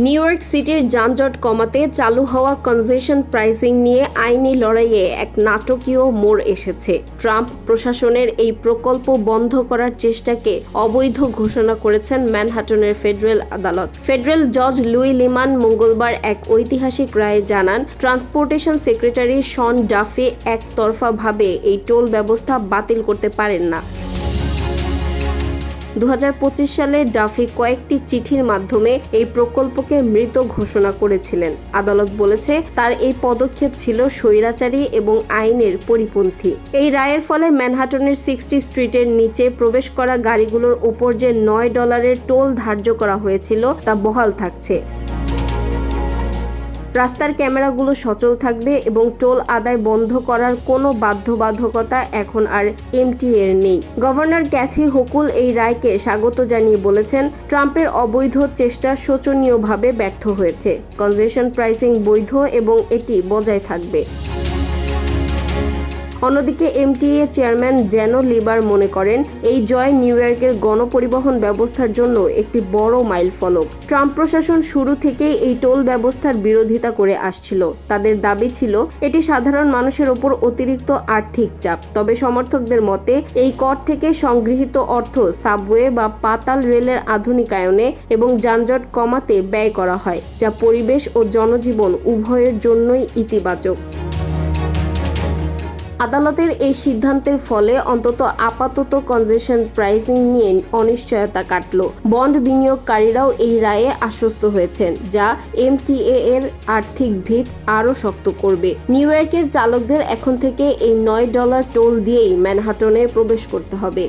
New York সিটির যানজট কমাতে চালু হওয়া কনজেশন প্রাইসিং নিয়ে আইনি লড়াইয়ে এক নাটকীয় মোড় এসেছে। ট্রাম্প প্রশাসনের এই প্রকল্প বন্ধ করার চেষ্টাকে অবৈধ ঘোষণা করেছেন ম্যানহাটনের ফেডারেল আদালত। ফেডারেল জজ লুই লিমান মঙ্গলবার এক ঐতিহাসিক রায়ে জানান, ট্রান্সপোর্টেশন সেক্রেটারি শন ডাফি একতরফাভাবে এই টোল ব্যবস্থা বাতিল করতে পারেন না। 2025 সালে ডাফি কয়েকটি চিঠির মাধ্যমে এই প্রকল্পকে মৃত ঘোষণা করেছিলেন। আদালত বলেছে তার এই পদক্ষেপ ছিল স্বৈরাচারী এবং আইনের পরিপন্থী। এই রায়ের ফলে ম্যানহাটনের 60 স্ট্রিটের নিচে প্রবেশ করা গাড়িগুলোর উপর যে $9 টোল ধার্য করা হয়েছিল তা বহাল থাকছে। রাস্তার ক্যামেরাগুলো সচল থাকবে এবং টোল আদায় বন্ধ করার কোনো বাধ্যবাধকতা এখন আর এমটিএ এর নেই। গভর্নর ক্যাথি হোকুল এই রায়কে স্বাগত জানিয়ে বলেছেন, ট্রাম্পের অবৈধ চেষ্টা শোচনীয়ভাবে ব্যর্থ হয়েছে। কনজেশন প্রাইসিং বৈধ এবং এটি বজায় থাকবে। অন্যদিকে এমটিএ চেয়ারম্যান জ্যানো লিবার মনে করেন, এই জয় নিউ ইয়র্কের গণপরিবহন ব্যবস্থার জন্য একটি বড় মাইলফলক। ট্রাম্প প্রশাসন শুরু থেকেই এই টোল ব্যবস্থার বিরোধিতা করে আসছিল। তাদের দাবি ছিল এটি সাধারণ মানুষের ওপর অতিরিক্ত আর্থিক চাপ। তবে সমর্থকদের মতে এই কর থেকে সংগৃহীত অর্থ সাবওয়ে বা পাতাল রেলের আধুনিকায়নে এবং যানজট কমাতে ব্যয় করা হয়, যা পরিবেশ ও জনজীবন উভয়ের জন্যই ইতিবাচক। আদালতের এই সিদ্ধান্তের ফলে অন্তত আপাতত কনজেশন প্রাইসিং নিয়ে অনিশ্চয়তা কাটল। বন্ড বিনিয়োগকারীরাও এই রায়ে আশ্বস্ত হয়েছেন, যা এমটিএ এর আর্থিক ভিত আরও শক্ত করবে। নিউ ইয়র্কের চালকদের এখন থেকে এই $9 টোল দিয়েই ম্যানহাটনে প্রবেশ করতে হবে।